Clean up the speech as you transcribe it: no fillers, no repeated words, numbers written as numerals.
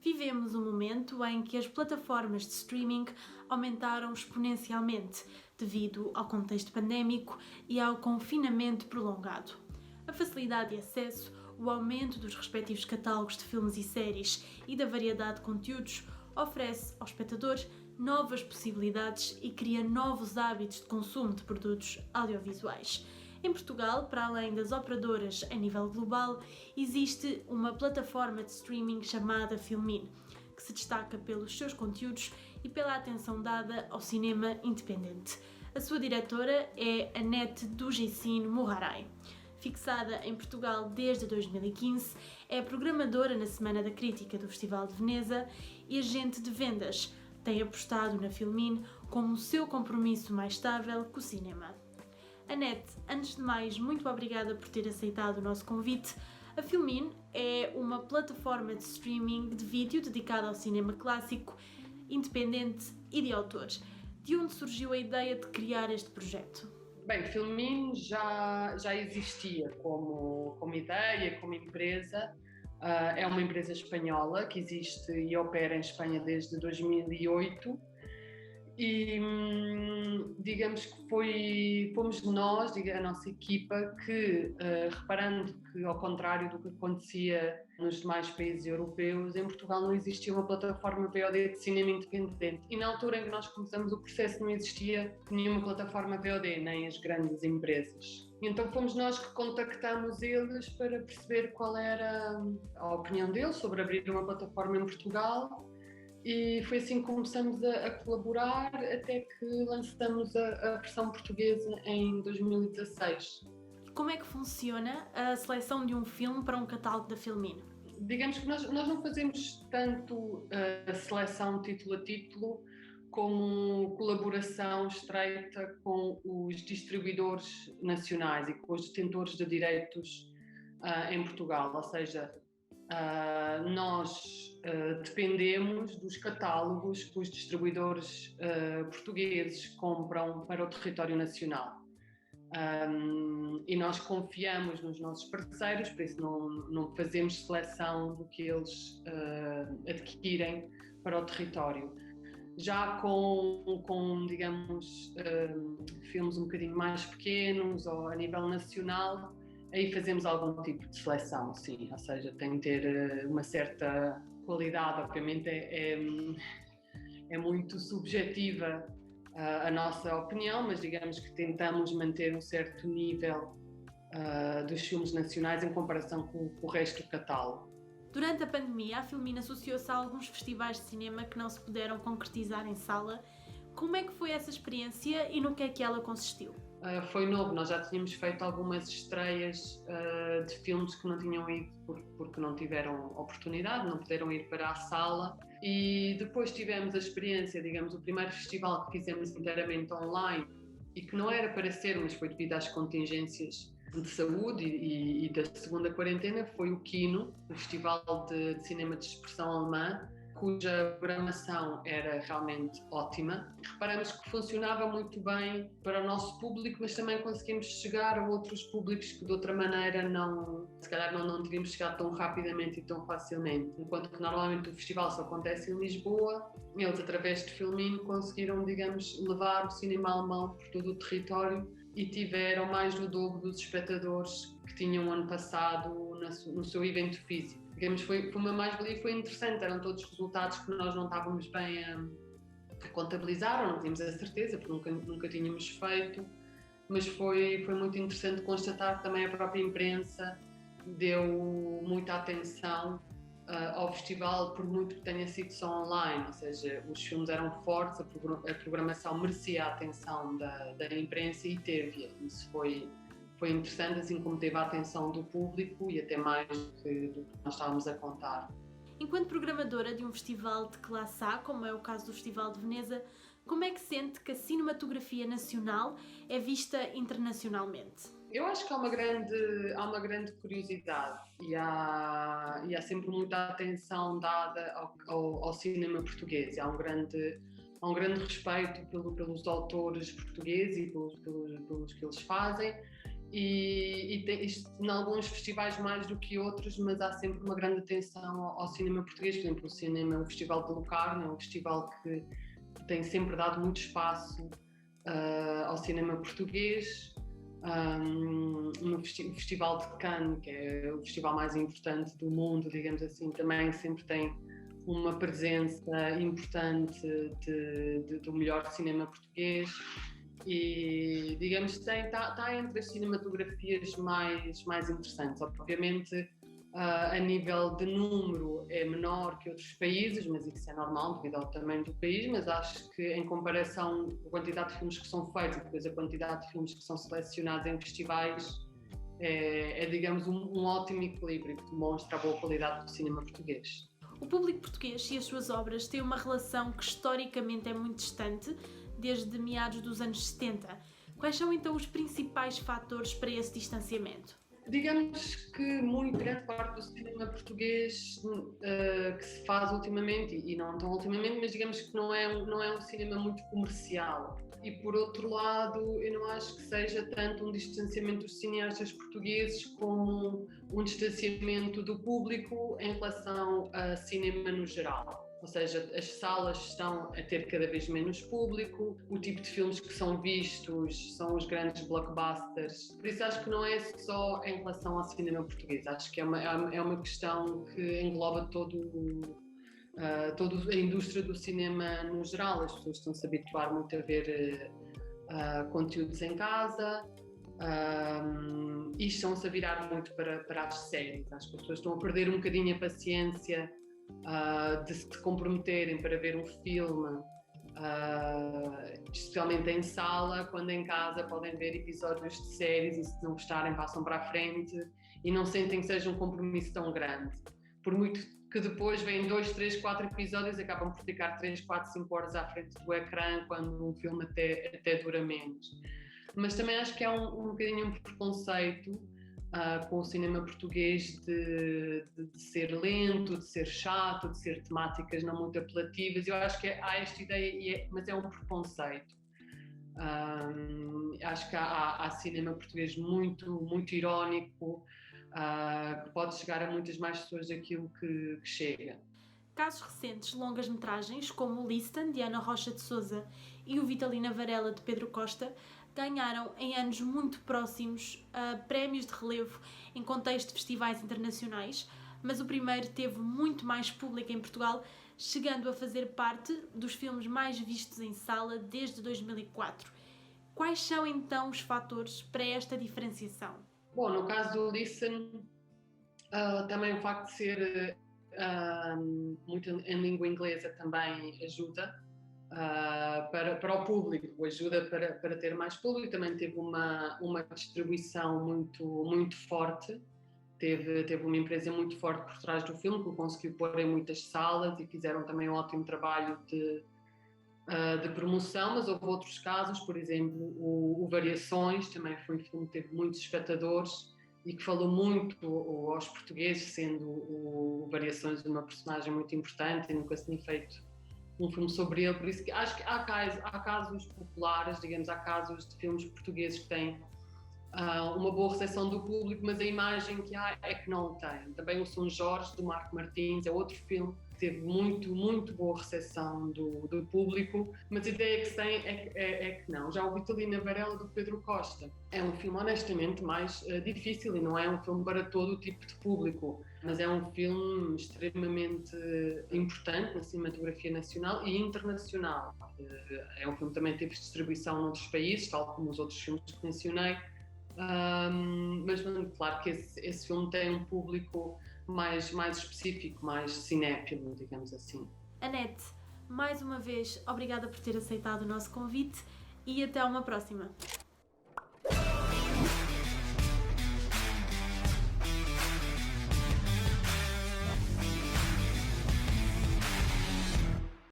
Vivemos um momento em que as plataformas de streaming aumentaram exponencialmente devido ao contexto pandémico e ao confinamento prolongado. A facilidade de acesso, o aumento dos respectivos catálogos de filmes e séries e da variedade de conteúdos oferece aos espectadores novas possibilidades e cria novos hábitos de consumo de produtos audiovisuais. Em Portugal, para além das operadoras a nível global, existe uma plataforma de streaming chamada Filmin, que se destaca pelos seus conteúdos e pela atenção dada ao cinema independente. A sua diretora é Anete Dugicino Moraray. Fixada em Portugal desde 2015, é programadora na Semana da Crítica do Festival de Veneza e agente de vendas. Tem apostado na Filmin como o seu compromisso mais estável com o cinema. Anete, antes de mais, muito obrigada por ter aceitado o nosso convite. A Filmin é uma plataforma de streaming de vídeo dedicada ao cinema clássico, independente e de autor. De onde surgiu a ideia de criar este projeto? Bem, Filmin já existia como ideia, como empresa. É uma empresa espanhola que existe e opera em Espanha desde 2008 e digamos que fomos nós, a nossa equipa, que reparando que, ao contrário do que acontecia nos demais países europeus, em Portugal não existia uma plataforma VOD de cinema independente e na altura em que nós começamos o processo não existia nenhuma plataforma VOD, nem as grandes empresas. Então fomos nós que contactamos eles para perceber qual era a opinião deles sobre abrir uma plataforma em Portugal. E foi assim que começamos a colaborar até que lançamos a versão portuguesa em 2016. Como é que funciona a seleção de um filme para um catálogo da Filmin? Digamos que nós não fazemos tanto a seleção título a título como colaboração estreita com os distribuidores nacionais e com os detentores de direitos em Portugal, ou seja, nós dependemos dos catálogos que os distribuidores portugueses compram para o território nacional. E nós confiamos nos nossos parceiros, por isso não fazemos seleção do que eles adquirem para o território. Já com digamos, filmes um bocadinho mais pequenos ou a nível nacional, aí fazemos algum tipo de seleção, sim, ou seja, tem de ter uma certa qualidade, obviamente é muito subjetiva a nossa opinião, mas digamos que tentamos manter um certo nível dos filmes nacionais em comparação com o resto do catálogo. Durante a pandemia, a Filmin associou-se a alguns festivais de cinema que não se puderam concretizar em sala. Como é que foi essa experiência e no que é que ela consistiu? Foi novo, nós já tínhamos feito algumas estreias de filmes que não tinham ido porque não tiveram oportunidade, não puderam ir para a sala, e depois tivemos a experiência, digamos, o primeiro festival que fizemos inteiramente online e que não era para ser, mas foi devido às contingências de saúde e da segunda quarentena, foi o Kino, o Festival de Cinema de Expressão Alemã, cuja programação era realmente ótima. Reparamos que funcionava muito bem para o nosso público, mas também conseguimos chegar a outros públicos que de outra maneira se calhar não teríamos chegado tão rapidamente e tão facilmente. Enquanto que normalmente o festival só acontece em Lisboa, eles através de Filmin conseguiram, digamos, levar o cinema alemão por todo o território e tiveram mais do dobro dos espectadores que tinham ano passado no seu evento físico. Digamos, foi uma mais-valia, foi interessante, eram todos resultados que nós não estávamos bem a contabilizar, ou não tínhamos a certeza, porque nunca tínhamos feito, mas foi muito interessante constatar que também a própria imprensa deu muita atenção ao festival, por muito que tenha sido só online, ou seja, os filmes eram fortes, a programação merecia a atenção da imprensa e teve-a. Isso foi interessante, assim como teve a atenção do público e até mais do que nós estávamos a contar. Enquanto programadora de um festival de classe A, como é o caso do Festival de Veneza, como é que sente que a cinematografia nacional é vista internacionalmente? Eu acho que há uma grande curiosidade e há sempre muita atenção dada ao cinema português. Há um grande respeito pelos autores portugueses e pelos que eles fazem. isto em alguns festivais mais do que outros, mas há sempre uma grande atenção ao cinema português. Por exemplo, o Festival de Locarno é um festival que tem sempre dado muito espaço ao cinema português. No Festival de Cannes, que é o festival mais importante do mundo, digamos assim, também sempre tem uma presença importante do melhor cinema português. E, digamos, está entre as cinematografias mais interessantes. Obviamente, a nível de número é menor que outros países, mas isso é normal devido ao tamanho do país, mas acho que em comparação com a quantidade de filmes que são feitos e depois a quantidade de filmes que são selecionados em festivais, digamos, um ótimo equilíbrio que demonstra a boa qualidade do cinema português. O público português e as suas obras têm uma relação que historicamente é muito distante, desde meados dos anos 70. Quais são então os principais fatores para esse distanciamento? Digamos que muito grande parte do cinema português que se faz ultimamente, e não tão ultimamente, mas digamos que não é um cinema muito comercial. E por outro lado, eu não acho que seja tanto um distanciamento dos cineastas portugueses como um distanciamento do público em relação a cinema no geral. Ou seja, as salas estão a ter cada vez menos público, o tipo de filmes que são vistos são os grandes blockbusters. Por isso acho que não é só em relação ao cinema português, acho que é uma questão que engloba toda a indústria do cinema no geral. As pessoas estão-se a habituar muito a ver conteúdos em casa e estão-se a virar muito para as séries. Acho que as pessoas estão a perder um bocadinho a paciência de se comprometerem para ver um filme, especialmente em sala, quando em casa podem ver episódios de séries e se não gostarem passam para a frente e não sentem que seja um compromisso tão grande. Por muito que depois vêm 2, 3, 4 episódios, acabam por ficar 3, 4, 5 horas à frente do ecrã, quando um filme até dura menos. Mas também acho que é um bocadinho um preconceito com o cinema português de ser lento, de ser chato, de ser temáticas não muito apelativas. Eu acho que há esta ideia, mas é um preconceito. Acho que há cinema português muito, muito irónico, que pode chegar a muitas mais pessoas daquilo que chega. Casos recentes, longas-metragens, como o Listen, de Ana Rocha de Sousa, e o Vitalina Varela, de Pedro Costa, ganharam em anos muito próximos prémios de relevo em contexto de festivais internacionais, mas o primeiro teve muito mais público em Portugal, chegando a fazer parte dos filmes mais vistos em sala desde 2004. Quais são então os fatores para esta diferenciação? Bom, no caso do Listen, também o facto de ser muito em língua inglesa também ajuda. Para o público, ajuda para ter mais público. Também teve uma distribuição muito forte, teve uma empresa muito forte por trás do filme, que o conseguiu pôr em muitas salas e fizeram também um ótimo trabalho de promoção, mas houve outros casos, por exemplo, o Variações, também foi um filme que teve muitos espectadores e que falou muito aos portugueses, sendo o Variações uma personagem muito importante e nunca se tinha feito um filme sobre ele. Por isso que acho que há casos populares, digamos, há casos de filmes portugueses que têm uma boa recepção do público, mas a imagem que há é que não tem. Também o São Jorge, do Marco Martins, é outro filme que teve muito boa recepção do público, mas a ideia que se tem é que não. Já o Vitalina Varela, do Pedro Costa, é um filme honestamente mais difícil e não é um filme para todo o tipo de público, mas é um filme extremamente importante na cinematografia nacional e internacional. É um filme que também teve distribuição noutros países, tal como os outros filmes que mencionei, mas claro que esse filme tem um público mais específico, mais cinéfilo, digamos assim. Anete, mais uma vez, obrigada por ter aceitado o nosso convite e até uma próxima.